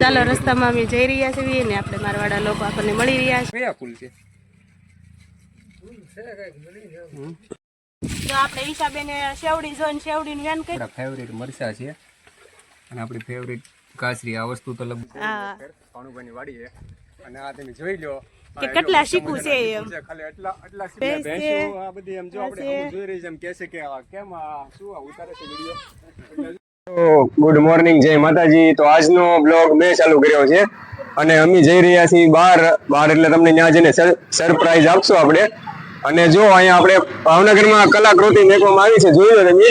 ચાલો રસ્તામાં અમે જઈ રહ્યા છીએ ને આપણે મારવાડા લોકો આપણને મળી રહ્યા છે. કયા ફૂલ છે? જો આપણે ઈશાબેને શેવડી જોઈને શેવડીની વેન કરી. આપણા ફેવરિટ મરચા છે અને આપણી ફેવરિટ કાસરી. આ વસ્તુ તો લગભગ પાણુભાઈની વાડી છે અને આ તમે જોઈ લો કે કેટલા શીખું છે એમ. ખાલી એટલા ભેંસો આ બધી એમ જો આપણે જોઈ રહી છે એમ કહે છે કે કેમ આ શું ઉતારે છે વિડિયો. ગુડ મોર્નિંગ, જય માતાજી. તો આજનો બ્લોગ મેં ચાલુ કર્યો છે અને અમે જઈ રહ્યા છીએ બહાર એટલે તમને ત્યાં જઈને સરપ્રાઈઝ આપશું આપણે. અને જો અહીંયા આપણે ભાવનગરમાં કલાકૃતિ મેકવામાં આવી છે, જોઈ લો તમે.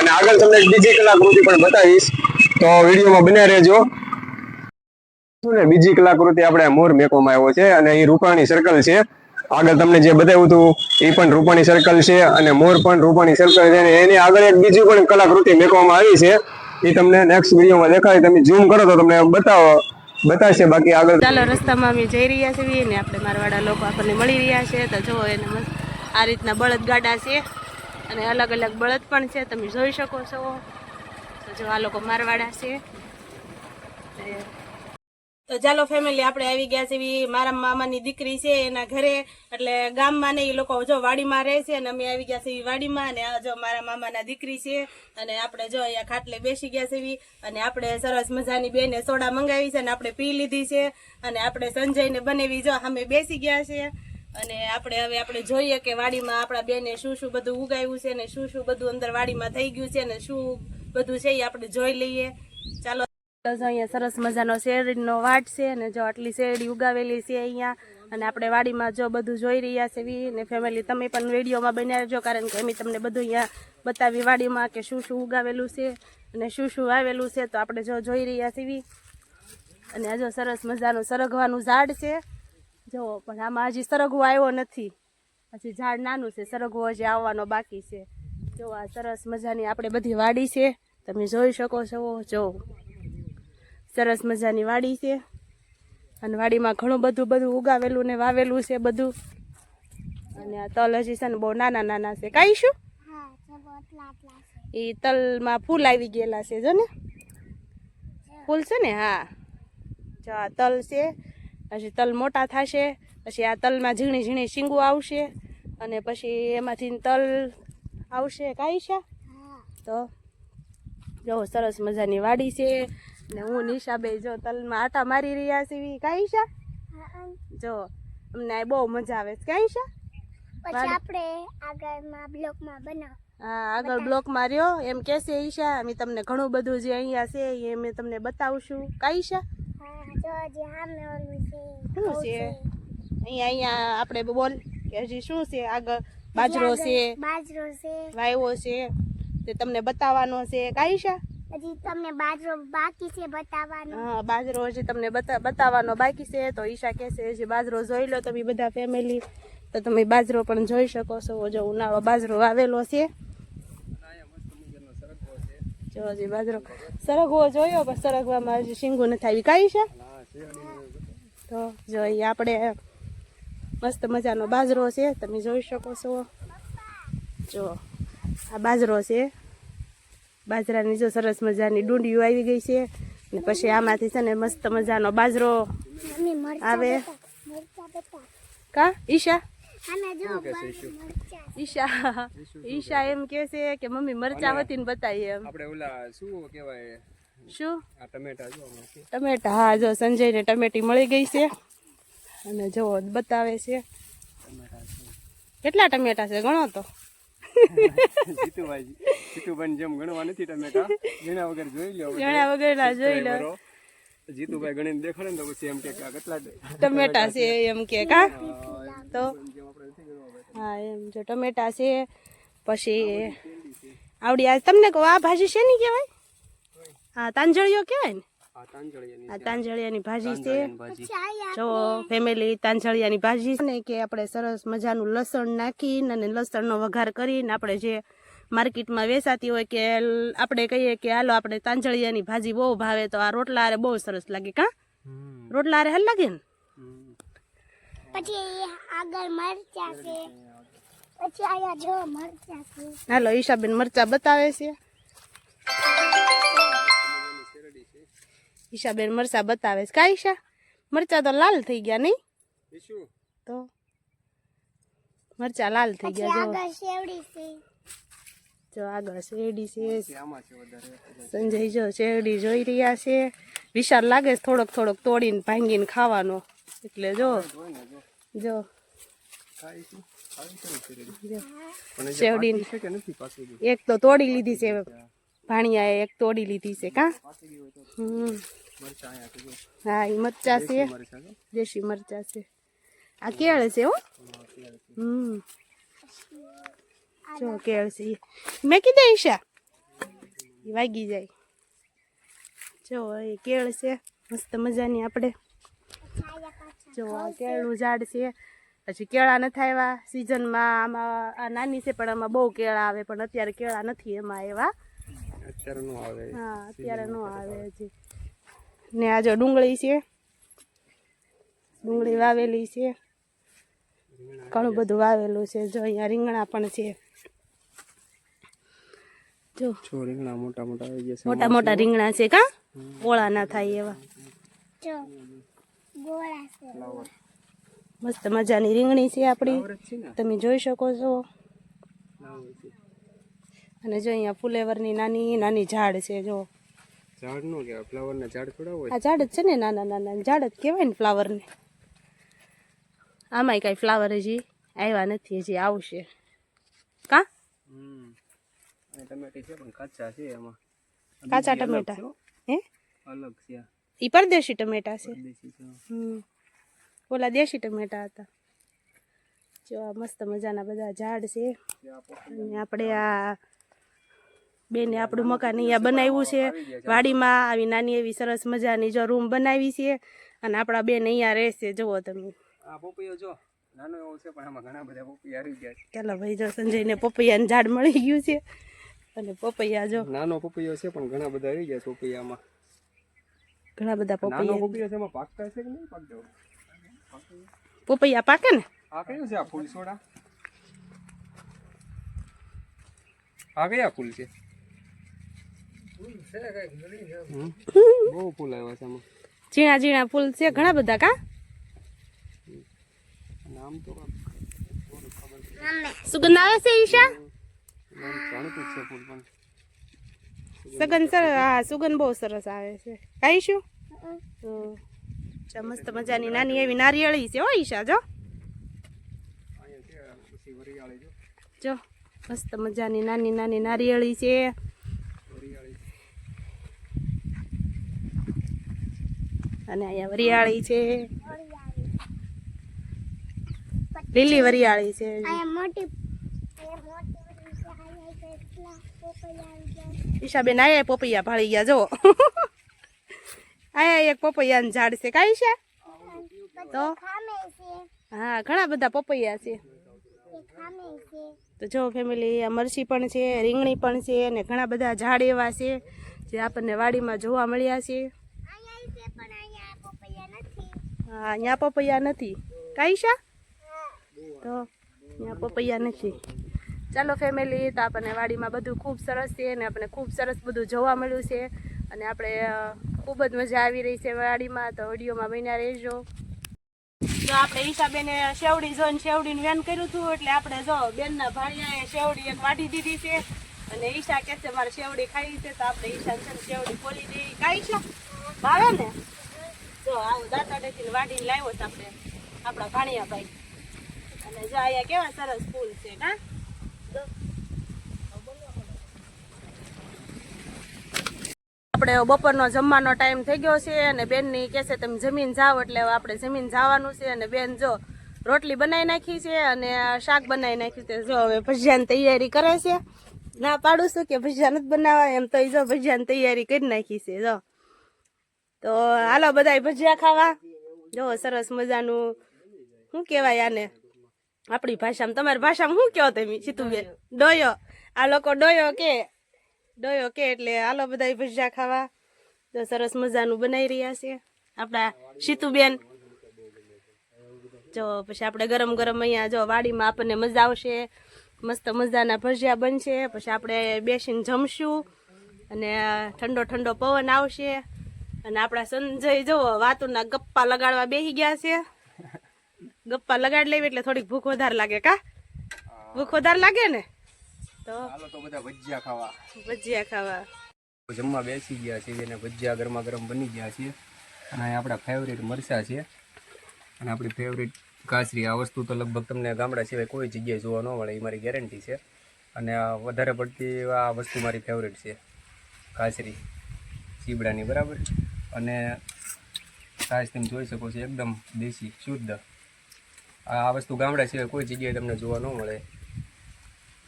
અને આગળ તમને બીજી કલાકૃતિ પણ બતાવીશ, તો વિડીયોમાં બન્યા રહેજો. બીજી કલાકૃતિ આપણે મોર મેકવામાં આવ્યો છે અને એ રૂપાણી સર્કલ છે. આગળ તમને જે બતાવ્યું હતું એ પણ રૂપાણી સર્કલ છે અને મોર પણ રૂપાણી સર્કલ છે. એની આગળ એક બીજી પણ કલાકૃતિ મેકવામાં આવી છે, એ તમને નેક્સ્ટ વિડીયોમાં દેખાય. તમે ઝૂમ કરો તો તમને બતાવશે. બાકી આગળ ચાલો રસ્તામાં અમે જઈ રહ્યા છીએ ને આપણે મારવાડા લોકો આપણને મળી રહ્યા છે. તો જો એને આ રીતના બળદ ગાડા છે અને અલગ અલગ બળદ પણ છે, તમે જોઈ શકો છો. તો જો આ લોકો મારવાડા છે. તો ચાલો ફેમિલી, આપણે આવી ગયા છે મારા મામાની દીકરી છે એના ઘરે. એટલે ગામમાં ને એ લોકો જો વાડીમાં રહે છે અને અમે આવી ગયા છે વાડીમાં. અને આ જો મારા મામાના દીકરી છે અને આપણે જો અહીંયા ખાટલે બેસી ગયા છે અને આપણે સરસ મજાની બેને સોડા મંગાવી છે અને આપણે પી લીધી છે. અને આપણે સંજયને બનેવી જો અમે બેસી ગયા છે. અને આપણે જોઈએ કે વાડીમાં આપણા બેને શું શું બધું ઉગાવ્યું છે ને શું શું બધું અંદર વાડીમાં થઈ ગયું છે ને શું બધું છે એ આપણે જોઈ લઈએ. ચાલો, અહીંયા સરસ મજાનો શેરડીનો વાટ છે અને જો આટલી શેરડી ઉગાવેલી છે અહીંયા. અને આપણે વાડીમાં જો બધું જોઈ રહ્યા છે ને ફેમિલી, તમે પણ વિડીયોમાં બન્યા રહેજો, કારણ કે અમે તમને બધું અહીંયા બતાવી વાડીમાં કે શું શું ઉગાવેલું છે અને શું શું વાવેલું છે. તો આપણે જો જોઈ રહ્યા છીએ. અને આ જો સરસ મજાનું સરગવાનું ઝાડ છે જો, પણ આમાં હજી સરગવો આવ્યો નથી, હજી ઝાડ નાનું છે, સરગવો હજી આવવાનો બાકી છે. જો આ સરસ મજાની આપણે બધી વાડી છે, તમે જોઈ શકો છો. જો સરસ મજાની વાડી છે અને વાડીમાં ઘણું બધું ઉગાવેલું ને વાવેલું છે બધું. અને આ તલ હજી છે ને બહુ નાના નાના છે. કાંઈ શું એ તલમાં ફૂલ આવી ગયેલા છે, જો ને ફૂલ છે ને. હા, જો આ તલ છે, પછી તલ મોટા થશે, પછી આ તલમાં ઝીણી ઝીણી શીંગું આવશે અને પછી એમાંથી તલ આવશે. કાંઈ છે તો જો સરસ મજાની વાડી છે. ને હું નિશાબે જો તલમાં આટા મારી રહ્યા છીએ. કાંઈ છે જો અમને બહુ મજા આવે છે. કાંઈ છે પછી આપણે આગળમાં બ્લોકમાં બનાવ. હા, આગળ બ્લોકમાં રહ્યો એમ કહેશે ઈશા. અમે તમને ઘણું બધું જે અહીંયા છે એ અમે તમને બતાવશું. કાંઈ છે શું છે અહીંયા આપણે બોલ કે હજી શું છે આગળ. બાજરો છે વાયવો છે તે તમને બતાવવાનો છે. કાંઈ છે હજી તમને બાજરો બાકી છે બતાવવાનો. હા, બાજરો હજી તમને બતાવવાનો બાકી છે. તો ઈશા કહેશે હજી બાજરો જોઈ લો તમે બધા ફેમિલી. તો તમે બાજરો પણ જોઈ શકો છો. જો ઉનાળો બાજરો વાવેલો છે. જો હજી બાજરો સરગવો જોયો પણ સરગવામાં હજી શીંગું નથી આવી. કાંઈ છે તો જો અહીં આપણે મસ્ત મજાનો બાજરો છે, તમે જોઈ શકો છો. જો આ બાજરો છે, બાજરાની જો સરસ મજાની ડુંડીઓ આવી ગઈ છે. ને પછી આમાંથી છે ને મસ્ત મજાનો બાજરો આવે. કા ઈશા ઈશા એમ કે છે કે મમ્મી મરચા હતી ને બતાવી એમ. આપણે ઓલા શું કહેવાય શું ટમેટા. હા, જો સંજયને ટમેટી મળી ગઈ છે અને જો બતાવે છે કેટલા ટમેટા છે. ગણો તો જીતુભાઈ જેમ ગણવા નથી ટમેટા, ગણ્યા વગર જોઈ લો. જીતુભાઈ ગણીને દેખાડે ને તો પછી એમ કે કેટલા ટમેટા છે એમ કે. કા તો હા એમ જો ટમેટા છે. પછી આવડી આ તમને કહું આ ભાજી શેની કહેવાય? હા, તાંજળીઓ કહેવાય ને. આ તાંજળિયાની ભાજી છે. જો ફેમિલી, તાંજળિયાની ભાજી છે ને કે આપણે સરસ મજાનું લસણ નાખીને અને લસણનો વઘાર કરીને આપણે જે માર્કેટમાં વેચાતી હોય કે આપણે કહીએ કે હાલો આપણે તાંજળિયાની ભાજી બહુ ભાવે તો આ રોટલા હારે બહુ સરસ લાગે. કા રોટલા હારે હાલ લાગે ને. પછી આગળ મરચા છે, પછી આયા જો મરચા છે. હાલો ઈશાબેન મરચા બતાવે છે. ઈશાબેન મરચા બતાવે છે કા ઈશા મરચા તો લાલ થઈ ગયા નહીં ઈશુ તો મરચા લાલ થઈ ગયા જો આગળ શેરડી છે આમાં છે વધારે સંજય જો શેરડી જોઈ રહ્યા છે વિશાળ લાગે છે થોડોક તોડીને ભાંગીને ખાવાનો એટલે જો હોય ને જો જો ખાઈ છું ખાઈ છે શેરડી જો પણ એ શેરડી છે કે નથી પાછી ગઈ એક તો તોડી લીધી છે ભાણિયાએ એક તોડી લીધી છે કા પાછી ગઈ હોય તો હમ મરચા આયા છે જો હા એ મરચા છે મરચા જો દેશી મરચા છે આ કેળ છે હો હમ જો કેળ છે ઈ. મેં કીધા ઈશા ઈ વાગી જાય જો એ કેળ છે મસ્ત મજાની આપણે જો આ કેળનું ઝાડ છે પછી કેળા નથી આવ્યા સિઝનમાં આમાં આ નાની છે પણ આમાં બહુ કેળા આવે પણ અત્યારે કેળા નથી એમાં એવા અત્યારે નો આવે હા અત્યારે ન આવે હજી ને આ જો ડુંગળી છે ડુંગળી વાવેલી છે ઘણું બધું વાવેલું છે જો અહીંયા રીંગણા પણ છે જો છો રીંગણા મોટા મોટા આવી ગયા છે મોટા મોટા રીંગણા છે કા ઓળા ના થાય એવા ફ્લાવર મસ્ત મજાની રીંગણી છે આપણી ફ્લાવર જ છે ને તમે જોઈ શકો છો ફ્લાવર છે અને જો અહીંયા ફુલેવરની નાની નાની ઝાડ છે જો ઝાડ નો કહેવાય ફ્લાવર ના ઝાડ થોડા હોય આ ઝાડ જ છે ને નાના નાના ઝાડ જ કહેવાય ને ફ્લાવરને આમાંય કાંઈ ફ્લાવર હજી આવ્યા નથી હજી આવશે કા અને ટમેટી છે પણ કાચા છે એમાં કાચા ટમેટા હે અલગ છે આ ઈ પરદેશી ટમેટા છે દેશી છે ઓલા દેશી ટમેટા હતા જો આ મસ્ત મજાના બધા ઝાડ છે અને આપણે આ બેને આપણું મકાન અહીંયા બનાવ્યું છે વાડીમાં આવી નાની એવી સરસ મજાની જો રૂમ બનાવી છે અને આપણા બેન અહીંયા રહેશે જુઓ તમે આ પોપૈયો જો નાનો એવો છે પણ આમાં ઘણા બધા પોપૈયા આવી ગયા છે ચાલો ભાઈ જો સંજયને પપૈયાનું ઝાડ મળી ગયું છે અને પપૈયા જો નાનો પોપૈયો છે પણ ઘણા બધા આવી ગયા છે પોપૈયામાં ઘણા બધા નાનો પપૈયા પોપૈયો છે એમાં પાકતા છે કે નહીં પાકતો પપૈયા પાકે ને આ કયું છે આ ફૂલ સોડા આ કયા ફૂલ છે બહુ ફૂલ આવ્યા છે આમાં ઝીણા ઝીણા ફૂલ છે ઘણા બધા કા નામ તો સુગંધ આવે છે ઈશા નામ જાણીતું જ છે ફૂલ પણ સુગંધ સરસ હા સુગંધ બહુ સરસ આવે છે કહીશું મસ્ત મજાની નાની એવી નારિયેળી છે હો ઈશા જો અહીંયા છે પછી વરિયાળી જો જો મસ્ત મજાની નાની નાની નારિયેળી છે વરિયાળી અને અહીંયા વરિયાળી છે લીલી વરિયાળી છે ઈશાબેન આયા પોપૈયા ભાળી ગયા જો આયા એક પપૈયાનું ઝાડ છે કાંઈ છે તો હા ઘણા બધા પપૈયા છે તો જો ફેમિલી આ મરચી પણ છે રીંગણી પણ છે અને ઘણા બધા ઝાડ એવા છે જે આપણને વાડીમાં જોવા મળ્યા છે હા અહીંયા પપૈયા નથી કાંઈ છે તો અહીંયા પપૈયા નથી ચાલો ફેમિલી તો આપણને વાડીમાં બધું ખૂબ સરસ છે અને આપણને ખૂબ સરસ બધું જોવા મળ્યું છે અને આપણે ખૂબ જ મજા આવી રહી છે વાડીમાં તો વિડીયોમાં બન્યા રહેજો તો આપણે ઈશાબેને શેવડી જોઈને શેવડીનું વેન કર્યું હતું એટલે આપણે જો બેનના ભાણિયાએ શેવડી એક વાટી દીધી છે અને ઈશા કહે છે મારે શેવડી ખાવી છે તો આપણે ઈશા છે ને શેવડી ખોલી દઈએ કાંઈ ઈશા ભાવે ને જો આવું દાંતરડેથી વાટીને લાવ્યો છે આપણે આપણા ભાણિયા ભાઈ અને જો અહીંયા કેવા સરસ ફૂલ છે હા આપણે બપોરનો જમવાનો ટાઈમ થઈ ગયો છે અને બેનની કહે છે તમે જમીન જાઓ એટલે આપણે જમીન જવાનું છે અને બેન જો રોટલી બનાવી નાખી છે અને શાક બનાવી નાખ્યું છે જો હવે ભજીયાની તૈયારી કરે છે ના પાડું છું કે ભજીયા નથી બનાવવા એમ તો જો ભજીયાની તૈયારી કરી નાખી છે જો તો હાલો બધા ભજીયા ખાવા જો સરસ મજાનું શું કહેવાય આને આપણી ભાષામાં તમારી ભાષામાં શું કહો તમે સીતુબેન ડોયો આ લોકો ડોયો કે એટલે હાલો બધા ભજીયા ખાવા તો સરસ મજાનું બનાવી રહ્યા છે આપણા સીતુબેન જો પછી આપણે ગરમ ગરમ અહીંયા જો વાડીમાં આપણને મજા આવશે મસ્ત મજાના ભજીયા બનશે પછી આપણે બેસીને જમશું અને ઠંડો ઠંડો પવન આવશે અને આપણા સંજય જો વાતુના ગપ્પા લગાડવા બેસી ગયા છે. ગપ્પા લગાડ લેવી એટલે થોડીક ભૂખ વધારે લાગે કા? ભૂખ વધારે લાગે ને તો હાલો તો બધા ભજીયા ખાવા. ભજીયા ખાવા જમવા બેસી ગયા છીએ અને ભજીયા ગરમા ગરમ બની ગયા છે. અને અહીં આપણા ફેવરેટ મરચાં છે અને આપણી ફેવરેટ કાચરી. આ વસ્તુ તો લગભગ તમને ગામડા સિવાય કોઈ જગ્યાએ જોવા ન મળે, એ મારી ગેરંટી છે. અને આ વધારે પડતી આ વસ્તુ મારી ફેવરેટ છે, કાચરી ચીબડાની, બરાબર. અને છાશ તમે જોઈ શકો છો એકદમ દેશી શુદ્ધ. આ વસ્તુ ગામડા સિવાય કોઈ જગ્યાએ તમને જોવા ન મળે.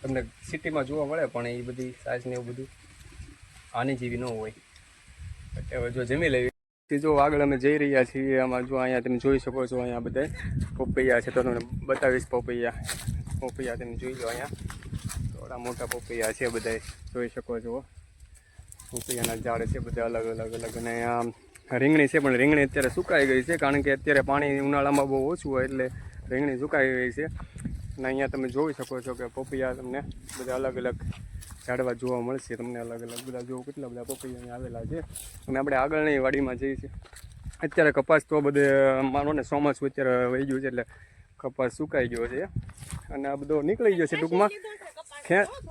તમને સિટીમાં જોવા મળે પણ એ બધી છાશ ને એવું બધું આની જેવી ન હોય. એટલે જો જમી લેવી. જો આગળ અમે જઈ રહ્યા છીએ, આમાં જો અહીંયા તમે જોઈ શકો છો, અહીંયા બધા પપૈયા છે. તો તમને બતાવીશ પપૈયા તમે જોઈ લો. અહીંયા થોડા મોટા પપૈયા છે, બધા જોઈ શકો છો. પપૈયાના ઝાડ છે બધા અલગ અલગ. અને આ રીંગણી છે, પણ રીંગણી અત્યારે સુકાઈ ગઈ છે, કારણ કે અત્યારે પાણી ઉનાળામાં બહુ ઓછું હોય એટલે રીંગણી સુકાઈ ગઈ છે. અને અહીંયા તમે જોઈ શકો છો કે પપૈયા તમને બધા અલગ અલગ ઝાડવા જોવા મળશે તમને. અલગ અલગ બધા જો કેટલા બધા પપૈયા અહીંયા આવેલા છે. અને આપણે આગળની વાડીમાં જઈએ છીએ. અત્યારે કપાસ તો બધે માનો ને ચોમાસું અત્યારે વહી ગયું છે એટલે કપાસ સુકાઈ ગયો છે અને આ બધો નીકળી ગયો છે, ટૂંકમાં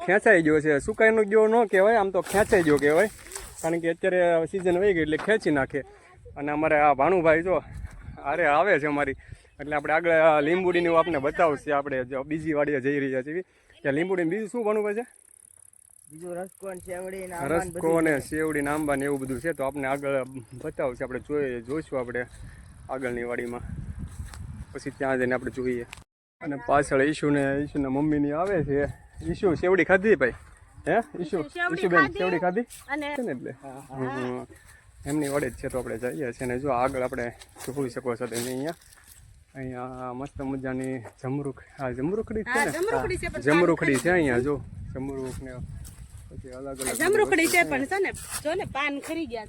ખેંચાઈ ગયો છે. સુકાઈનો ગયો ન કહેવાય, આમ તો ખેંચાઈ ગયો કહેવાય, કારણ કે અત્યારે સિઝન વહી ગઈ એટલે ખેંચી નાખે. અને અમારે આ ભાણુભાઈ જો અરે આવે છે અમારી, એટલે આપણે આગળ લીંબુડીનું આપને બતાવશે. આપણે જો બીજી વાડીએ જઈ રહ્યા છીએ ત્યાં લીંબુડી બીજું શું ભણવું છે? બીજું રસકો ને શેવડી આંબા ને એવું બધું છે. તો આપણે આગળ બતાવશે, આપણે જોઈશું આપણે આગળની વાડીમાં, પછી ત્યાં જઈને આપણે જોઈએ. અને પાછળ ઈશુના મમ્મીની આવે છે. ઈશુ શેવડી ખાધી ભાઈ? હે ઈશુબેન શેવડી ખાધી છે ને? એટલે એમની વડે જ છે. તો આપણે જઈએ છીએ. અને જો આગળ આપણે જોઈ શકો છો તમે અહીંયા મસ્ત મજાની જમરૂખડી છે ને, જમરૂખડી છે અહીંયા. જો જમરૂખ ને જમરૂખડી છે, પણ છે ને જો ને પાન ખરી ગયા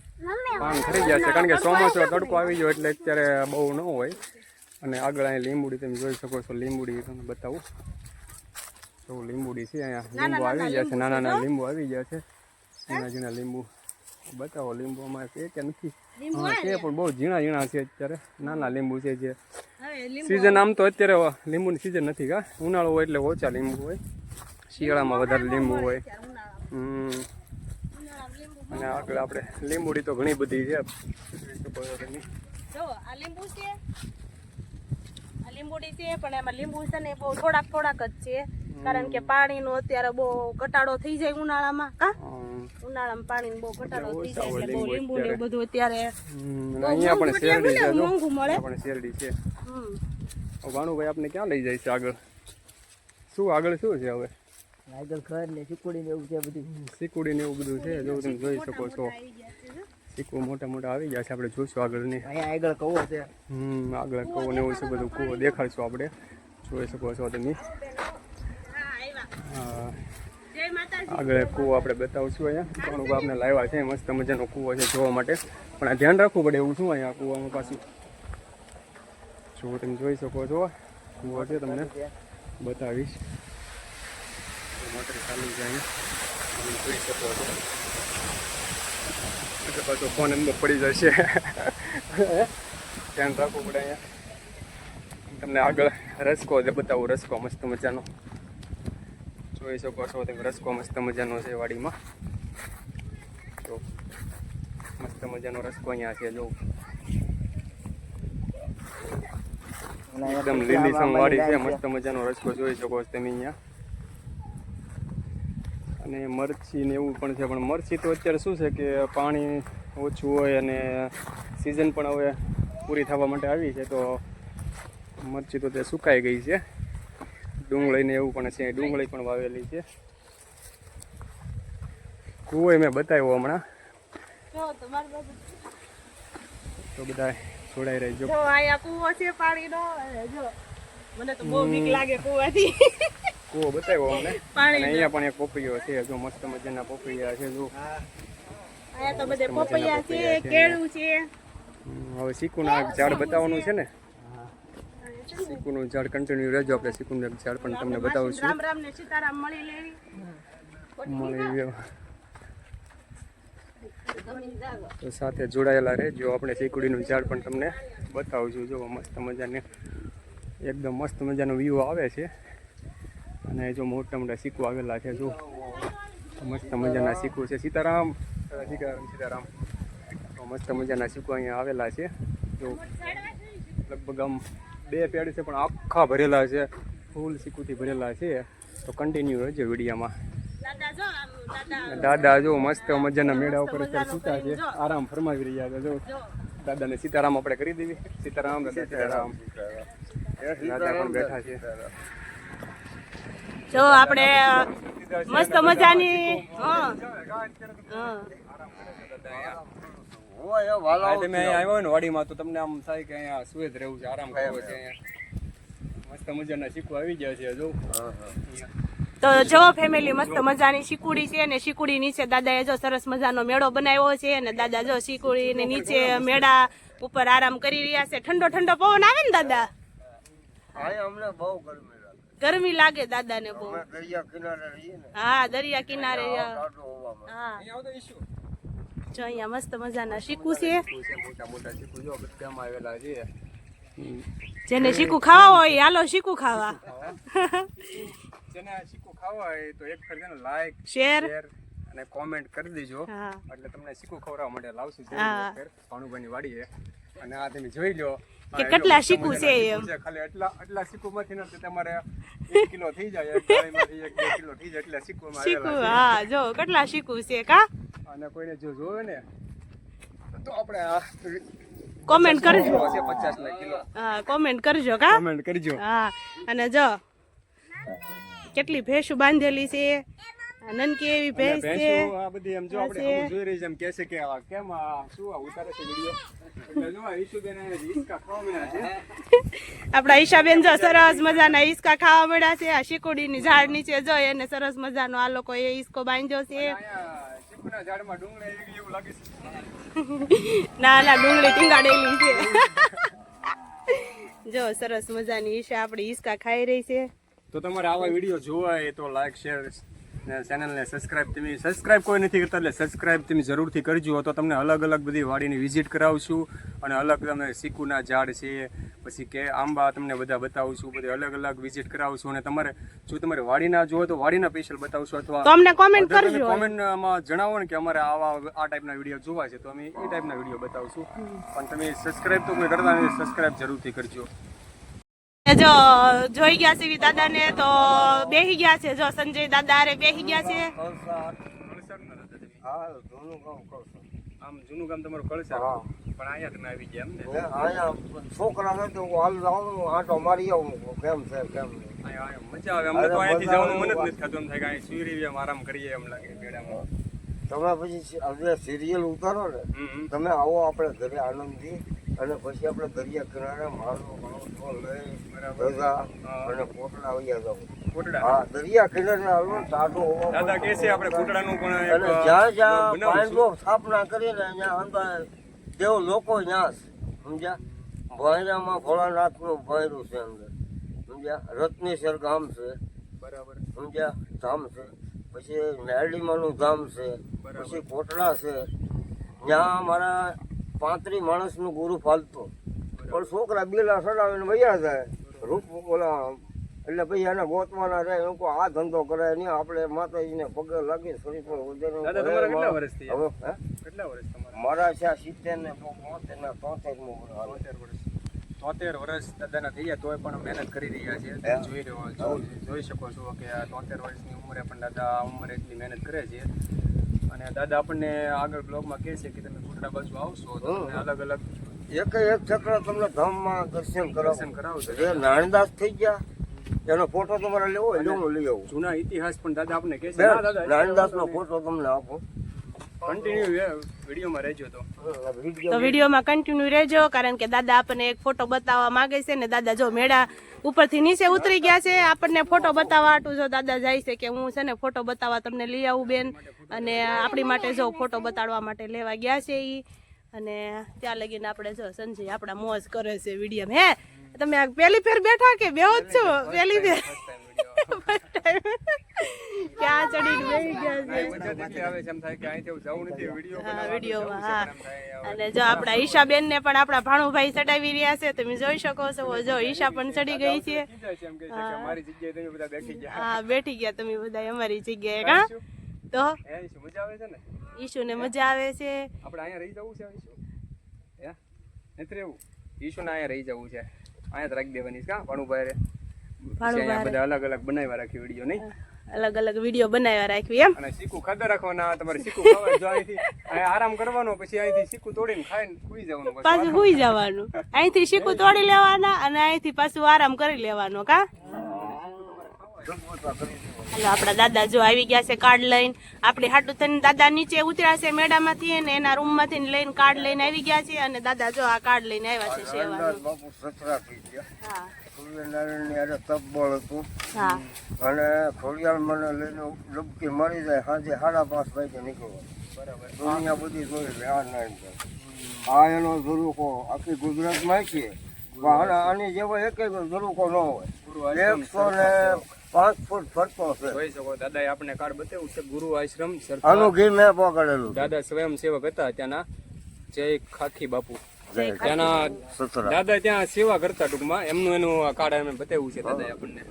છે, કારણ કે ચોમાસું તડકો આવી ગયો એટલે અત્યારે બહુ ન હોય. અને આગળ અહીંયા લીંબુડી તમે જોઈ શકો છો. લીંબુડી તમને બતાવું તો લીંબુડી છે અહીંયા. લીંબુ આવી ગયા છે, નાના નાના લીંબુ આવી ગયા છે. ઝીણા લીંબુ બતાવો. લીંબુમાં છે કે નથી? છે પણ બહુ ઝીણા છે અત્યારે. નાના લીંબુ છે જે સિઝન. આમ તો અત્યારે લીંબુની સિઝન નથી કા, ઉનાળો હોય એટલે ઓછા લીંબુ હોય, શિયાળામાં વધારે લીંબુ હોય. અને આગળ આપણે લીંબુડી તો ઘણી બધી છે. જો આ લીંબુ છે, આ લીંબુડી છે, પણ એમાં લીંબુ છે ને બહુ થોડાક જ છે, કારણ કે પાણીનો અત્યારે બહુ ઘટાડો થઈ જાય ઉનાળામાં કા. ઉનાળામાં પાણીનો બહુ ઘટાડો થઈ જાય એટલે બહુ લીંબુ ને બધું અત્યારે અહીંયા પણ શેરડી છે. મોંઘું મળે પણ શેરડી છે. ભાણુભાઈ આપણે ક્યાં લઈ જાય છે આગળ? આગળ શું છે હવે? આગળ ખર ને ચીકુડી ને એવું છે બધું. ચીકુડી ને એવું બધું છે, જો તમે જોઈ શકો છો. ચીકુ મોટા આવી ગયા છે. આપણે જોઈશું આગળની. અહીંયા આગળ કવો છે. આગળ કવો ને એવું છે બધું. કૂવો દેખાડશું આપણે, જોઈ શકો છો તમે. આગળ કૂવો આપણે બતાવશું. અહીંયા ઘણું આપણે લાવ્યા છે, મસ્ત મજાનો કૂવો છે જોવા માટે. પણ આ ધ્યાન રાખવું પડે એવું શું અહીંયા કૂવામાં પાછું. જો તમે જોઈ શકો છો કૂવો છે, તમને બતાવીશ. મોટર ચાલુ છે અહીંયા, જોઈ શકો છો. એટલે પાછો ફોન અંદર પડી જશે. ધ્યાન રાખવું પડે અહીંયા. તમને આગળ રસકો બતાવું. રસકો મસ્ત મજાનો જોઈ શકો છો તમે. રસકો મસ્ત મજાનો છે વાડીમાં. તો મસ્ત મજાનો રસકો અહીંયા છે. જો એકદમ લીલીછમ વાડી છે. મસ્ત મજાનો રસકો જોઈ શકો છો તમે અહીંયા. અને મરચી ને એવું પણ છે, પણ મરચી તો અત્યારે શું છે કે પાણી ઓછું હોય અને સિઝન પણ હવે પૂરી થવા માટે આવી છે, તો મરચી તો તે સુકાઈ ગઈ છે. ડુંગળી ને એવું પણ છે, ડુંગળી પણ વાવેલી છે. કૂવો મેં બતાવ્યો હમણાં. તો બધા જોડાઈ રહેજો. જો આયા કૂવો છે પાણીનો. જો મને તો બહુ બીક લાગે કૂવાથી. કૂવો બતાવ્યો અમને. અને અહીંયા પણ એક પપૈયો છે. જો મસ્ત મજાના પપૈયા છે. જો આયા તો બધે પપૈયા છે, કેળું છે. હવે ચીકુના ઝાડ બતાવવાનું છે ને. ચીકુનું ઝાડ કન્ટિન્યુ રહેજો. આપણે ચીકુનું ઝાડ પણ તમને બતાવશું. રામ રામ ને સીતારામ મળી લેવી. મળી ગયો. તો સાથે જોડાયેલા રહેજો. આપણે ચીકુડીનું ઝાડ પણ તમને બતાવું છું. જો મસ્ત મજાને એકદમ મસ્ત મજાનો વ્યૂ આવે છે. અને જો મોટા મોટા સિક્કો આવેલા છે. જો મસ્ત મજાના સિક્કો છે. સીતારામ સીતારામ. તો મસ્ત મજાના સિક્કો અહીંયા આવેલા છે. જો લગભગ આમ 2 પેડ છે પણ આખા ભરેલા છે, ફૂલ સિક્કોથી ભરેલા છે. તો કન્ટિન્યુ રહેજો વિડીયોમાં. દાદા જો મસ્ત મજાના મેળા ઉપર અત્યારે સૂતા છે, આરામ ફરમાવી રહ્યા છે. જો દાદાને સીતારામ આપણે કરી દેવી. સીતારામ દાદા સીતારામ. દાદા પણ બેઠા છે. જો આપણે મસ્ત મજાની તમે અહીંયા આવ્યો ને વાડીમાં તો તમને આમ થાય કે અહીંયા સુઈ જ રહેવું છે, આરામ કરવો છે. અહીંયા મસ્ત મજાના સિક્કો આવી ગયા છે. જો તો જો ફેમિલી મસ્ત મજાની શીકુડી છે ને શીકુડી નીચે દાદાએ જો સરસ મજાનો મેળો બનાવ્યો છે અને દાદા જો શીકુડી ને નીચે મેળા ઉપર આરામ કરી રહ્યા છે. ઠંડો ઠંડો પવન આવે ને દાદા? અમને બહુ ગરમી લાગે દાદાને બહુ. દરિયા કિનારે રહીએ ને. હા દરિયા કિનારે. હા ઇશ્યુ જો અહીંયા મસ્ત મજાના શીકુ છે. મોટા મોટા સિક્કો જો બધામાં આવેલા છે. જેને શીકુ ખાવા હોય હાલો શીકુ ખાવા. જેને સિક્કો ખાવા હોય તો એક ફેર છે લાઈક શેર અને કોમેન્ટ કરી દેજો. હા એટલે તમને સિક્કો ખવડાવવા માટે લાવશું. હા. ભાણુભાઈની વાડીએ. અને આ તમે જોઈ લો કે કેટલા શીકુ છે એમ. ખાલી આટલા સિક્કોમાંથી નથી તમારે 1 કિલો થઈ જાય, એક થાળીમાંથી 1-2 કિલો થઈ જાય એટલે સિક્કોમાં શીકુ. આવેલા છે. હા જો કેટલા શીકુ છે કા. અને કોઈને જો જોવે ને તો આપણે આ કોમેન્ટ કરજો. 50 કિલો હા કોમેન્ટ કરજો કા. કોમેન્ટ કરજો. હા અને જો કેટલી ભેંસુ બાંધેલી છે. નનકી એવી ભેંસ છે. ભેંસો આ બધી એમ જો આપણે આમ જોઈ રહી છે એમ કહે છે કે આ કેમ આ શું આ ઉતારે છે વિડિયો. એટલે જો આ ઈશુબેન આ હિસકા ખાવા મળ્યા છે. આપણા ઈશાબેન જો સરસ મજાના હિસકા ખાવા મળ્યા છે. આ શીકુડીની ઝાડ નીચે જો એને સરસ મજાનો આ લોકો એ હિસકો બાંધ્યો છે. અહીંયા ચીકુના ઝાડમાં ડુંગળી આવી ગઈ એવું લાગે છે. ના ના ડુંગળી ટીંગાડેલી છે. જો સરસ મજાની ઈશા આપણી હિસકા ખાઈ રહી છે. તો તમારે આવા વિડીયો જોવા હોય તો લાઈક શેર ને ચેનલને સબસ્ક્રાઇબ કોઈ નથી કરતા એટલે સબસ્ક્રાઇબ તમે જરૂરથી કરજો. તો તમને અલગ અલગ બધી વાડીની વિઝિટ કરાવશું અને અલગ તમે ચીકુના ઝાડ છે, પછી કે આંબા તમને બધા બતાવશું. બધી અલગ અલગ વિઝિટ કરાવશું. અને તમારે જો તમારે વાડીના જોવો તો વાડીના સ્પેશિયલ બતાવશું. અથવા તો અમને કોમેન્ટ કરજો. કોમેન્ટમાં જણાવો ને કે અમારે આ ટાઈપના વિડીયો જોવા છે તો અમે એ ટાઈપના વિડીયો બતાવશું. પણ તમે સબસ્ક્રાઇબ તો કોઈ કરતા નથી, સબસ્ક્રાઇબ જરૂરથી કરજો. જો જોઈ ગયા છે દાદા ને તો બેહી ગયા છે. જો સંજય દાદા અરે બેહી ગયા છે. આમ જૂનું ગામ તમારું કળસાર પણ અહીંયા તમે આવી ગયા એમ ને? અહીંયા છોકરા ને તો હાલ જવાનું આટો મારી આવું કેમ છે કેમ નહીં. અહીંયા મજા આવે. અમને તો અહીંયાથી જવાનું મન જ નથી થતું. એમ થાય કે અહીં સુઈ રહી આરામ કરીએ એમ લાગે મેળામાં. તમે પછી હવે સિરિયલ ઉતારો ને તમે આવો આપણે ઘરે આનંદથી અને પછી આપણે દરિયા કિનારે મારો લઈ અને પોટલા આવી જાવ. હા દરિયા કિનારે આવો ટાઢો દાદા કહે છે આપણે કૂટડાનું પણ અને જ્યાં જ્યાં પાણીનો સ્થાપના કરીને ત્યાં અંદર તેઓ લોકો ત્યાં સમજ્યા. ભૈરામાં ભોળાનાથનું ભૈરું છે અંદર સમજ્યા. રત્નેશ્વર ગામ છે બરાબર સમજ્યા ધામ છે. પછી મેરડીમાનું ધામ છે. પછી કોટડા છે. ત્યાં મારા 35 માણસનું ગુરુ ફાલતું પણ છોકરા બેલા સડાવીને વૈયા જાય રૂપ ઓલા એટલે પછી એને ગોતવાના રહે. લોકો આ ધંધો કરે નહીં. આપણે માતાજીને પગે લાગી થોડી મારા છે 70 ને 75 ને 73 વર્ષ દાદાના થઈ ગયા તોય પણ મહેનત કરી રહ્યા છે. જોઈ શકો છો કે 73 વર્ષની ઉંમરે પણ દાદા આ ઉંમરે એટલી મહેનત કરે છે. અને દાદા આપણને આગળ બ્લોગમાં કહે છે કે તમે કુટડા બાજુ આવશો તો તમને અલગ અલગ એક ચક્ર તમને ધામમાં દર્શન કરાવશો. જે નાનદાસ થઈ ગયા એનો ફોટો તમારે લેવો હોય લેવો લઈ આવો. જૂના ઇતિહાસ પણ દાદા આપણને કહે છે. નાનદાસ નો ફોટો તમને આપો. કન્ટિન્યુ વિડીયોમાં રહેજો. તો વિડીયોમાં કન્ટિન્યુ રહેજો કારણ કે દાદા આપણને એક ફોટો બતાવવા માંગે છે. ને દાદા જો મેળા ઉપરથી નીચે ઉતરી ગયા છે. આપણને ફોટો બતાવવા આટું જો દાદા જાય છે કે હું છે ને ફોટો બતાવવા તમને લઈ આવું બેન. અને આપણી માટે જો ફોટો બતાડવા માટે લેવા ગયા છે ઈ. અને ત્યાં લગીને આપણે જો સંજય આપણા મોજ કરે છે વિડીયો. હે તમે આ પહેલી ફેર બેઠા કે બેહો જ છો? પહેલી ફેર ક્યાં ચડીને બેસી ગયા છે મજા એટલી આવે છે એમ થાય કે અહીંથી જવું નથી હા વિડીયોમાં હા અને જો આપણા ઈશાબેન ને પણ આપણા ભાણુભાઈ ચડાવી રહ્યા છે તમે જોઈ શકો છો જો ઈશા પણ ચડી ગઈ છે એમ કે છે કે મારી જગ્યાએ તમે બધા બેઠી ગયા હા બેઠી ગયા તમે બધા અમારી જગ્યાએ કા તો એ શું મજા આવે છે ને ઈશુ ને મજા આવે છે આપણે અહીંયા રહી જવું છે ઈશુ હે નથી રહેવું ઈશુ ને અહીંયા રહી જવું છે અહીંયા જ રાખી દેવાની કા ભાણુભાઈ રે અહીંયા બધા અલગ અલગ બનાવ્યા રાખી વિડીયો નહીં અલગ અલગ વિડીયો બનાવ્યા રાખવી એમ અને શીખું ખાધા રાખવાના તમારે શીખું ખાવા જો અહીંથી અહીંયા આરામ કરવાનો પછી અહીંથી શીખું તોડીને ખાઈને સુઈ જવાનું પાછું સુઈ જવાનું અહીંથી શીખું તોડી લેવાના અને અહીંથી પાછું આરામ કરી લેવાનો કા હાલો આપડા દાદા જો આવી ગયા છે કાર્ડ લઈને આપડી હાટું થઈને દાદા નીચે ઉતર્યા છે મેળામાંથી ને એના રૂમ માંથી લઈને કાર્ડ લઈને આવી ગયા છે અને દાદા જો આ કાર્ડ લઈને આવ્યા છે સેવાનું બાપુ સતરા થઈ ગયા હા સૂર્યનારાયણ ની અરે તપબળ હતું હા અને ખોડિયાલ મને લઈને ડૂબકી મળી જાય સાંજે 5:30 વાગે નીકળવાનું બરાબર દુનિયા બધી જોઈ લે આ નારાયણ આ એનો ઝરૂકો આખી ગુજરાતમાં છે પણ આની જેવો એક ઝરૂકો ન હોય 105 ફૂટ ફરતો છે જોઈ શકો દાદાએ આપણે કાર્ડ બતાવ્યું છે ગુરુ આશ્રમ આનું ઘી મેં પકડેલું દાદા સ્વયંસેવક હતા ત્યાંના જય ખાખી બાપુ ત્યાંના દાદા ત્યાં સેવા કરતા ટૂંકમાં એમનું એનું કાર્ડ અમે બતાવ્યું છે દાદાએ આપણને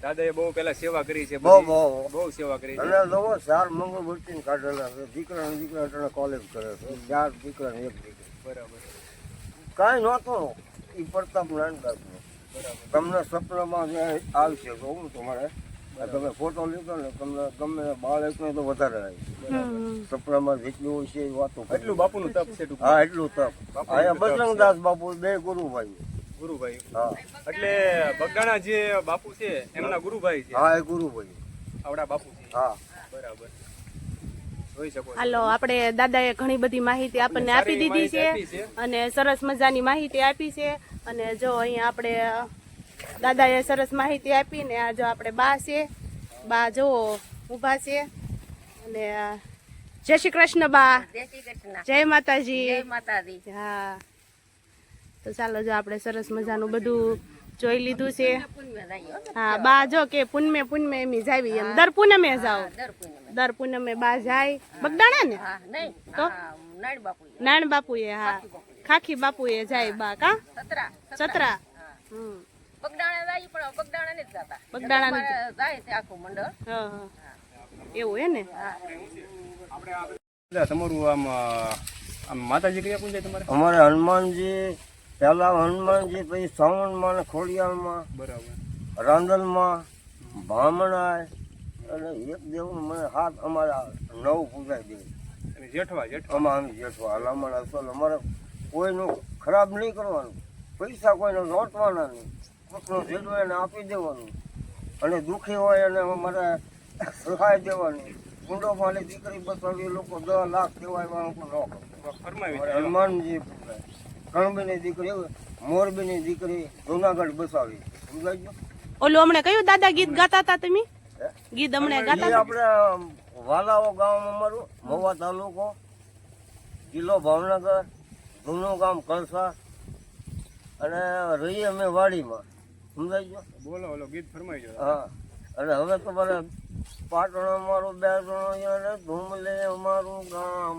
દાદાએ બહુ પેલા સેવા કરી છે બહુ સેવા કરી છે અને લોકો 4 મંગળમૂર્તિ કાઢેલા છે દીકરા કોલેજ કરે છે 4 દીકરા ને 1 દીકરી બરાબર કાંઈ નહોતું એ પ્રતાપ નાનદાસ તમને સપનામાં જે આવશે તો હું તમારે તમે ફોટો લીધો ને તમને ગમે બાળક ને તો વધારે આવી સપનામાં જેટલું હોય છે એ વાતો એટલું બાપુનું તપ છે ટૂંકમાં. હા એટલું તપ અહીંયા બજરંગદાસ બાપુ 2 ગુરુભાઈ ગુરુભાઈ હા એટલે બગદાણા જે બાપુ છે એમના ગુરુભાઈ છે હા એ ગુરુભાઈ આવડા બાપુ છે હા બરાબર જોઈ શકો છો. હાલો આપણે દાદાએ ઘણી બધી માહિતી આપણને આપી દીધી છે અને સરસ મજાની માહિતી આપી છે અને જો અહીંયા આપણે દાદાએ સરસ માહિતી આપી ને આ જો આપણે બા છે બા જો ઊભા છે અને જય શ્રી કૃષ્ણ બા જય માતાજી હા તો ચાલો જો આપણે સરસ મજાનું બધું જોઈ લીધું છે હા બા જો કે પૂનમે એમ જાવી એમ દર પૂનમે જાવ દર પૂનમે બા જાય બગદાણા ને તો નાણ બાપુએ હા ખાખી બાપુએ જાય બા કા સતરા એવું હે ને તમારું આમ માતાજી કયા પૂજા તમારે અમારે હનુમાનજી પહેલા હનુમાનજી પછી શ્રાવણમાં ને ખોડિયાલમાં બરાબર રાંદલમાં ભામણા અને એક દેવનું મને હાથ અમારા 9 પૂજાઈ દે જેઠવા અમારે જેઠવા હલામણ અસલ અમારે કોઈનું ખરાબ નહીં કરવાનું પૈસા કોઈને રોટવાના નહીં કોઈનો જેટલો એને આપી દેવાનું અને દુઃખી હોય એને અમારે સહાય દેવાની કુંડો માલી દીકરી બસાવી લોકો 10 લાખ દેવાય હનુમાનજી કણબીની દીકરી મોરબીની દીકરી જુનાગઢ બસાવી સમજાય ગયું ઓલું હમણાં કયું દાદા ગીત ગાતા હતા તમે ગીત હમણાં ગાતા આપણે વાલાઓ ગામ અમારું મહુવા તાલુકો જિલ્લો ભાવનગર જૂનું ગામ કળસા અને રહીએ અમે વાડીમાં સમજાય ગયો બોલો ઓલો ગીત ફરમાઈ ગયો હા અને હવે તમારે પાટણ અમારું 2 જણો ધૂમલે અમારું ગામ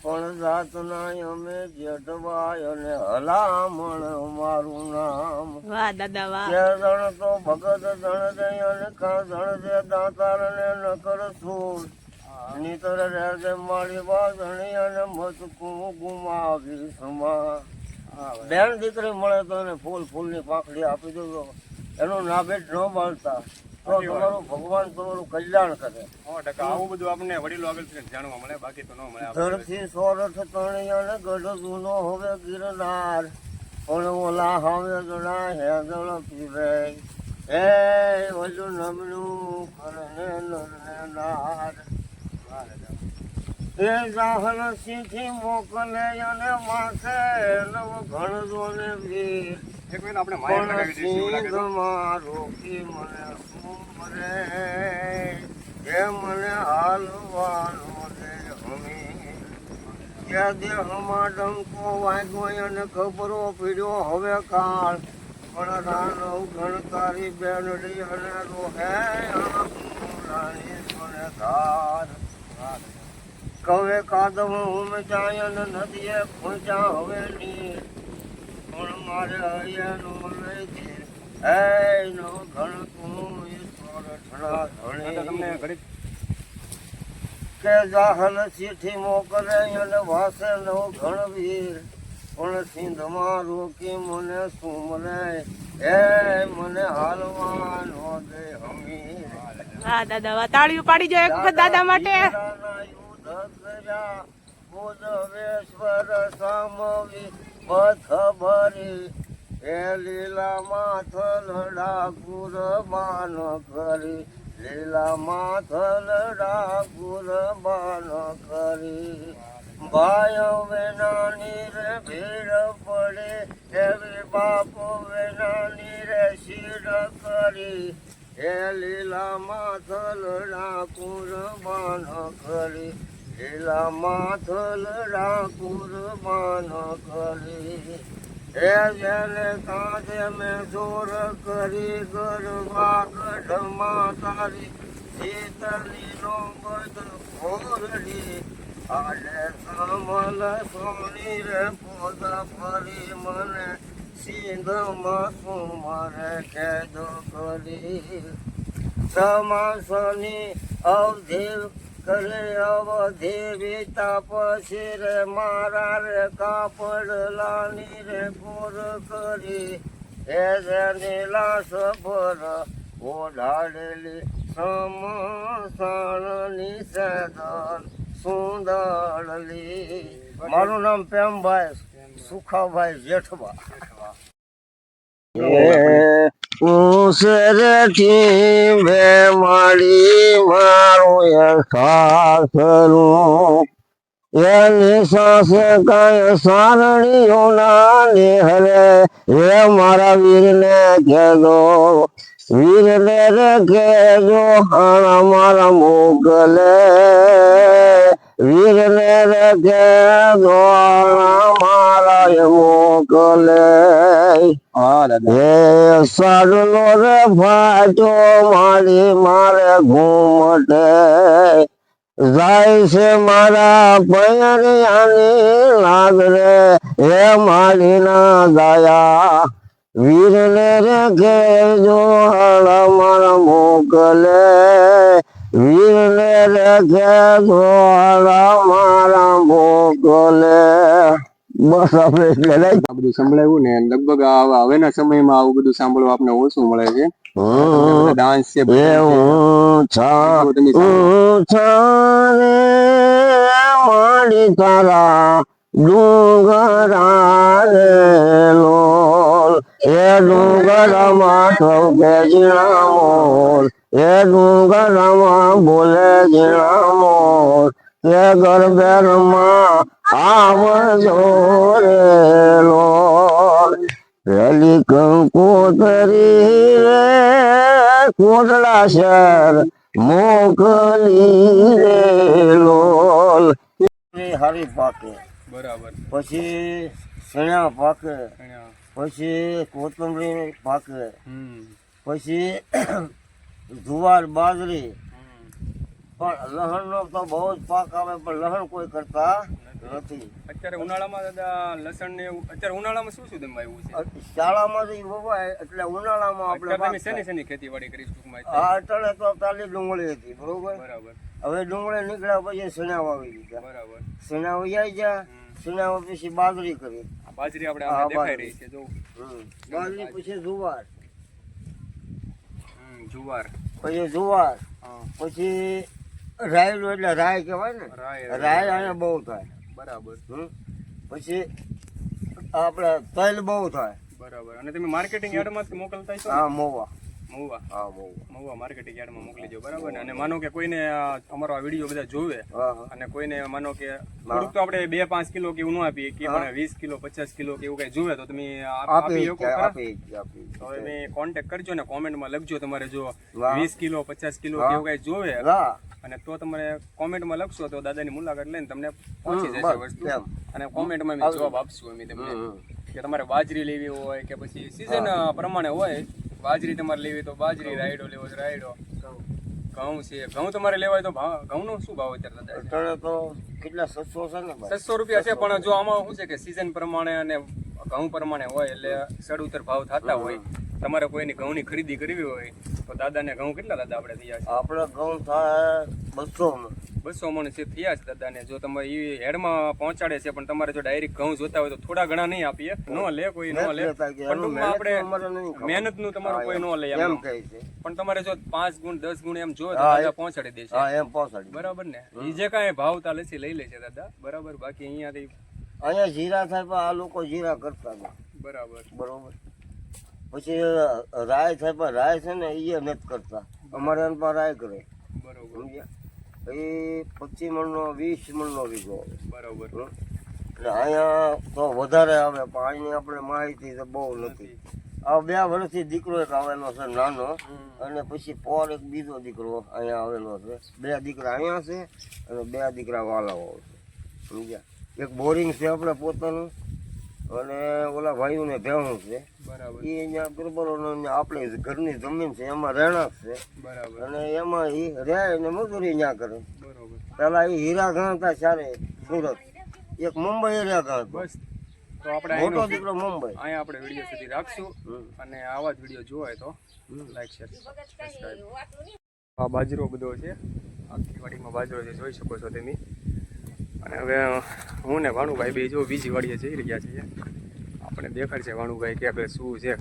પણ જાતના અમે જેઠવાય અને હલામણ અમારું નામ વાહ દાદા વાહ જણ તો ભગત જણ દે અને કા જણ દે દાતાર ને નકર સૂર નીતર રહેજે મારી વાજણી અને મતકું ગુમાવી સમા બેન દીકરી મળે તો એને ફૂલની પાંખડી આપી દેજો એનું નાભેટ ન બાળતા તો તમારું ભગવાન તમારું કલ્યાણ કરે 100% આવું બધું આપણને વડીલો આગળ જાણવા મળે બાકી તો ન મળે ધરથી સોરઠ તણી અને ગઢ જૂનો હવે ગિરનાર પણ ઓલા હવે જણા હેદળ પીવે હે વજુ નમનું કરને નાર એ જાહન સિંહથી મોકલે અને માથે નવ ઘણજો ને વીર એક મિનિટ આપણે માયા લગાવી દઈશું એવું લાગે તો. રોકી મને શું મરે એ મને હાલવાનો દે હમી ત્યાં દેહમાં ડંકો વાગ્યો અને ખબરો પીડ્યો હવે કાળ પણ રાનો ગણકારી બેનડી અને રોહે રાણી સોને ધાર કવે કાદમ ઉમચાય ને નદીએ ખૂંચા હવેલી પણ મારે હૈયાનું લઈ દે હે નો ઘણ તું ઈશ્વર ઠણા ધણી તમને ઘડી કે જાહલ ચીઠી મોકલે અને વાસે નો ઘણ વીર પણ સિંધમાં રોકી મને શું મળે એ મને હાલવાનો દે હમી હા દાદા વાહ, તાળીઓ પાડી જાય એક વખત દાદા માટે. બુધવેશ્વર સામવી ખબરી એ લીલા માથલ ડાકુર બાન કરી લીલા માથલ ડાકુર બાન કરી ભાઈ વેનાની રે ભીડ પડે એવી બાપુ વેનાની રે શીડ કરી હે લીલા માથલ ડાકુર બાન કરી લીલા માથલ ડાકુર બાન કરી હે જેને કાંધે મેં જોર કરી ગરબા ગઢમાં તારી શીતલી નો બધ ફોરડી આડે કમલ સોની રે પોદ ફરી મને સિંધમાં શું મારે કેદ કરી સમાસની અવધિ કરે અવધિ વિતા પછી રે મારા રે કાપડ લાની રે કોર કરી હે જેની લાશ પર ઓઢાડેલી સમસાણની સેદન સુંદરલી. મારું નામ પ્રેમભાઈ સુખાભાઈ જેઠવા. ઉસરેથી બે માળી મારું સાસરું એની સાસ કઈ સારણીઓ ના નિહરે એ મારા વીરને કહેજો વીરને રે કહેજો હાણા મારા મોકલે વીરને રે કહેજો હાણા મારા મોકલે હે સાડલો રે ફાટો મારી મારે ઘૂમટે જાય છે મારા પૈયાની લાગ રે હે મારી ના દયા વીરને રે કહેજો હાડા મારા મોકલે વીરને રે કહેજો હાડા મારા મોકલે. બસ આપણે એટલે આ બધું સંભળાવ્યું ને લગભગ હવેના સમયમાં આવું બધું સાંભળવા આપણે ઓછું મળે છે. ડાન્સ છે એ હું છાને મારી તારા ડુંગરા રે લોલ એ ડુંગરામાં ઠોકે ઝીણા મોર એ ડુંગરામાં બોલે ઝીણા મોર કે ગરબેરમાં આવજો રે લોલ પેલી કંકોતરી રે કોટડા શહેર મોકલી રે લોલ. હારી પાકે બરાબર. પછી સણ્યા પાકે પછી કોથમરી પાકે પછી જુવાર બાજરી પણ લહણનો તો બહુ જ પાક આવે પણ લહણ કોઈ કરતા નથી. અત્યારે ઉનાળામાં દાદા લસણ ને અત્યારે ઉનાળામાં શું શું તમે આવ્યું છે? શાળામાં જ વવાય એટલે ઉનાળામાં આપણે અત્યારે તમે શેની શેની ખેતીવાડી કરી ટૂંકમાં? આ અટલે તો તાલી ડુંગળી હતી બરોબર. બરાબર. હવે ડુંગળી નીકળ્યા પછી સણા વાવી દીધા. બરાબર. સણા વૈયા ગયા સણા પછી બાજરી કરી. આ બાજરી આપણે દેખાઈ રહી છે જો. બાજરી પછી જુવાર જુવાર પછી જુવાર પછી રાયલું એટલે રાય કહેવાય ને. રાય અહીંયા બહુ થાય. બરાબર. પછી આપણે તલ બહુ થાય. બરાબર. અને તમે માર્કેટિંગ યાર્ડમાં મોકલતા છો? હા મોવા મહુવા. હા મોવા મહુવા માર્કેટિંગ યાર્ડમાં મોકલી દો. બરાબર ને? અને માનો કે કોઈને અમારો આ વિડીયો બધા જોવે અને કોઈને માનો કે થોડુંક તો આપણે 2-5 કિલો કે એવું ન આપીએ કે પણ 20 કિલો 50 કિલો કે એવું કઈ જોવે તો તમે આપી શકો ખરા? તો તમે કોન્ટેક્ટ કરજો ને કોમેન્ટમાં લખજો તમારે જો 20 કિલો 50 કિલો કે એવું કઈ જોવે અને તો તમે કોમેન્ટમાં લખશો તો દાદાની મુલાકાત લઈને તમને પહોંચી જશે વસ્તુ અને કોમેન્ટમાં અમે જવાબ આપશું અમે તમને કે તમારે બાજરી લેવી હોય કે પછી સિઝન પ્રમાણે હોય, બાજરી તમારે લેવી તો બાજરી, રાયડો લેવો તો રાયડો, ઘઉં છે, ઘઉં તમારે લેવાય તો ઘઉંનો શું ભાવ અત્યારે દાદા? અત્યારે તો કેટલા 600 છે ને ભાઈ? 600 રૂપિયા છે, પણ જો આમાં શું છે કે સિઝન પ્રમાણે અને ઘઉં પ્રમાણે હોય એટલે સડ ઉતર ભાવ થતા હોય. તમારે કોઈની ઘઉંની ખરીદી કરવી હોય તો દાદાને ઘઉં કેટલા દાદા આપણે થયા છે? આપણે ઘઉં થાય 200 માં. 200 મણ છે થયા છે દાદાને. જો તમે એ હેડમાં પહોંચાડે છે, પણ તમારે જો ડાયરેક્ટ ઘઉં જોતા હોય તો થોડા ઘણા નહીં આપીએ, નો લે કોઈ, નો લે. પણ ટૂંકમાં આપણે મહેનતનું તમારું કોઈ નો લે એમ એમ. કહે છે. પણ તમારે જો 5 ગુણ 10 ગુણ એમ જો તો દાદા પહોંચાડી દેશે. હા એમ પહોંચાડી. બરાબર ને? એ જે કાંઈ ભાવ તા લસી લઈ લે છે દાદા, બરાબર. બાકી અહીંયાથી અહીંયા જીરા થાય પણ આ લોકો જીરા કરતા નથી. બરાબર. બરોબર. પછી રાય થાય પણ રાય છે ને એ નથી કરતા. અમારે એમ પર રાય કરે. બરોબર. સમજ્યા? એ 25 મણનો 20 મણનો વીઘો. બરાબર. એટલે અહીંયા તો વધારે આવે પણ અહીંની આપણે માહિતી તો બહુ નથી. આ 2 વર્ષથી દીકરો એક આવેલો છે નાનો, અને પછી પોર એક બીજો દીકરો અહીંયા આવેલો છે. 2 દીકરા અહીંયા છે અને 2 દીકરા વાલાઓ છે. સમજ્યા? એક બોરિંગ છે આપણે પોતાનું, અને ઓલા ભાઈઓને ભેણું છે. બરાબર. એ અહીંયા ગરબરોનો આપણે ઘરની જમીન છે એમાં રહેણાંક છે, બરાબર. અને એમાં એ રહે ને મજૂરી ત્યાં કરે. બરોબર. પેલા એ હીરા ગણતા ત્યારે સુરત, એક મુંબઈ રહ્યા ગણતો. બસ તો આપણે મોટો દીકરો મુંબઈ. અહીંયા આપણે વિડીયો સુધી રાખશું, અને આવા જ વિડીયો જોવાય તો લાઈક શેર સબસ્ક્રાઇબ. આ બાજરો બધો છે, આખી વાડીમાં બાજરો છે, જોઈ શકો છો તમે. અને હવે હું ને ભાણુભાઈ બે જો બીજી વાડીએ જઈ રહ્યા છીએ. આપણે દેખાડશે ભાણુભાઈ કે આગળ શું છે,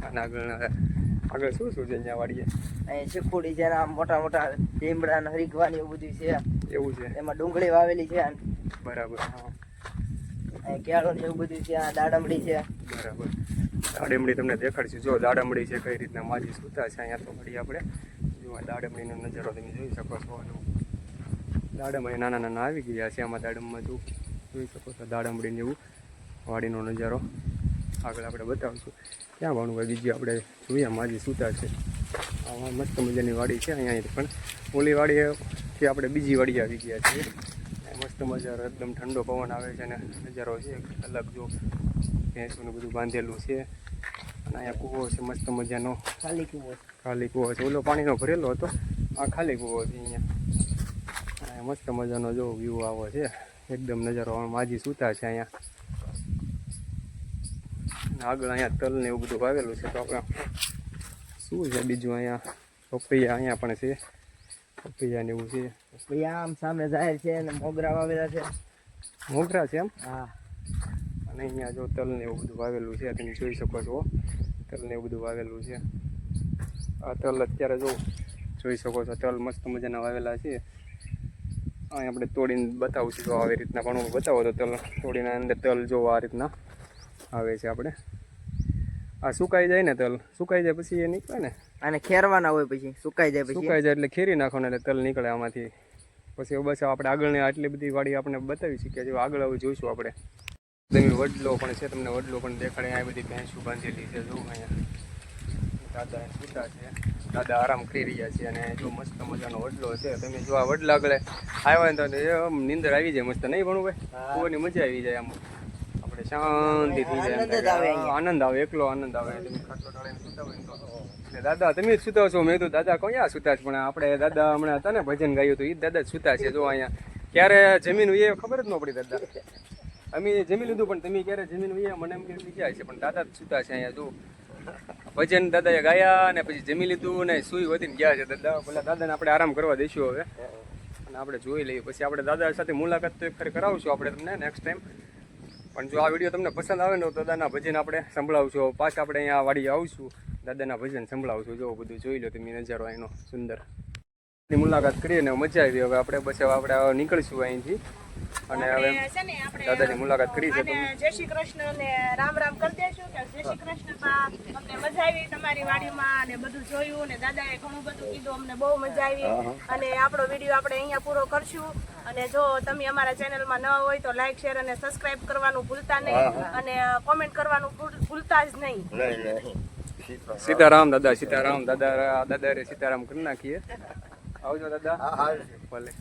અને આગળ શું શું છે અહીંયા વાડીએ. અહીં ચીકુડી છે, આમ મોટા મોટા લીમડા ને હરીગવાની એવું બધું છે. એવું છે? એમાં ડુંગળી વાવેલી છે. બરાબર. હા, અહીં કેળો ને એવું બધું છે. આ દાડમડી છે. બરાબર. દાડમડી તમને દેખાડશું. જો દાડમડી છે કઈ રીતના માજી સૂતા છે અહીંયા તો વળી આપણે જો દાડમડીનો નજારો તમે જોઈ શકો છો. દાડમ અહીં નાના નાના આવી ગયા છે. આમાં દાડમમાં જોઈ શકો છો દાડમડીને એવું વાડીનો નજારો આગળ આપણે બતાવશું. ક્યાં ભાણુભાઈ બીજી આપણે જોઈએ માજી સૂતા છે. આમાં મસ્ત મજાની વાડી છે. અહીંયા પણ ઓલી વાડીથી આપણે બીજી વાડી આવી ગયા છીએ. મસ્ત મજાનો એકદમ ઠંડો પવન આવે છે અને નજારો છે અલગ. જો ભેંસોને બધું બાંધેલું છે, અને અહીંયા કૂવો છે મસ્ત મજાનો. ખાલી કૂવો. ખાલી કૂવો છે. ઓલો પાણીનો ભરેલો હતો, આ ખાલી કૂવો છે અહીંયા. મસ્ત મજાનો જો વ્યૂ આવો છે એકદમ નજારો. માજી સૂતા છે અહીંયા. આગળ અહીંયા તલ ને એવું બધું વાવેલું છે. તો આપણે શું છે બીજું અહીંયા પપૈયા અહીંયા પણ છે, પપૈયા ને એવું છે. પછી આમ સામે જાહેર છે ને મોગરા વાવેલા છે. મોગરા છે એમ? હા. અને અહીંયા જો તલ ને એવું બધું વાવેલું છે, તમે જોઈ શકો છો. તલ ને એવું બધું વાવેલું છે. આ તલ અત્યારે જો જોઈ શકો છો, તલ મસ્ત મજાના વાવેલા છે. અહીં આપણે તોડીને બતાવું છું. જો આવી રીતના પણ બતાવો તો તલ તોડીને અંદર તલ જો આ રીતના આવે છે. આપણે આ સુકાઈ જાય ને, તલ સુકાઈ જાય પછી એ નીકળે ને. અને ખેરવાના હોય પછી સુકાઈ જાય. પછી સુકાઈ જાય એટલે ખેરી નાખો એટલે તલ નીકળે આમાંથી. પછી બસ આપણે આગળની આટલી બધી વાડી આપણે બતાવી શકીએ છીએ. આગળ હવે જોઈશું આપણે. વડલો પણ છે, તમને વડલો પણ દેખાડે. આ બધી ભેંસું બાંધેલી છે. જો અહીંયા દાદા સૂતા છે, દાદા આરામ કરી રહ્યા છે. અને જો મસ્ત મજાનો વડલો છે. તમે જો આ વડલા આગળ આવ્યા ને તો આમ નીંદર આવી જાય મસ્ત. નહીં ભણું ભાઈ? કુવાની મજા આવી જાય. આમ આપણે શાંતિ થઈ જાય, આનંદ આવે, એકલો આનંદ આવે. તમે ખાટલો ઢાળીને સૂતા હોય ને તો દાદા તમે જ સુતા છો. મેં તો દાદા ક્યાં સુતા છે, પણ આપણે દાદા હમણાં હતા ને ભજન ગાયું તો એ દાદા જ સુતા છે. જો અહીંયા ક્યારે જમીન એ ખબર જ ન પડી દાદા. અમે જમી લીધું પણ તમે ક્યારે જમીન વૈયા મને એમ કે ગયા છે, પણ દાદા જ સુતા છે અહીંયા. જો ભજન દાદાએ ગાયા ને પછી જમી લીધું ને સુઈ વધીને ગયા છે દાદા. પેલા દાદાને આપણે આરામ કરવા દઈશું હવે, અને આપણે જોઈ લઈએ. પછી આપણે દાદા સાથે મુલાકાત તો એક ફરી કરાવશું આપણે તમને નેક્સ્ટ ટાઈમ. પણ જો આ વિડીયો તમને પસંદ આવે ને તો દાદાના ભજન આપણે સંભળાવશું. પાછા આપણે અહીંયા વાડી આવશું, દાદાના ભજન સંભળાવશું. જો બધું જોઈ લો તમે નજારો એનો સુંદર. મુલાકાત કરીએ ને મજા આવી. હવે આપણે બસ આપણે નીકળીશું અહીંથી, અને હવે દાદાની મુલાકાત કરી છે. જય શ્રી કૃષ્ણ ને રામ રામ કરી દેશું કે જય શ્રી કૃષ્ણ બા. અમને મજા આવી તમારી વાડીમાં અને બધું જોયું ને દાદાએ ઘણું બધું કીધું. અમને બહુ મજા આવી. અને આપણો વિડીયો આપણે અહીંયા પૂરો કરશું. અને જો તમે અમારા ચેનલમાં ન હોય તો લાઈક શેર અને સબસ્ક્રાઇબ કરવાનું ભૂલતા નહીં, અને કોમેન્ટ કરવાનું ભૂલતા જ નહીં. સીતારામ દાદા, સીતારામ દાદા. દાદા રે સીતારામ કરી નાખીએ. આવજો દાદા. ભલે.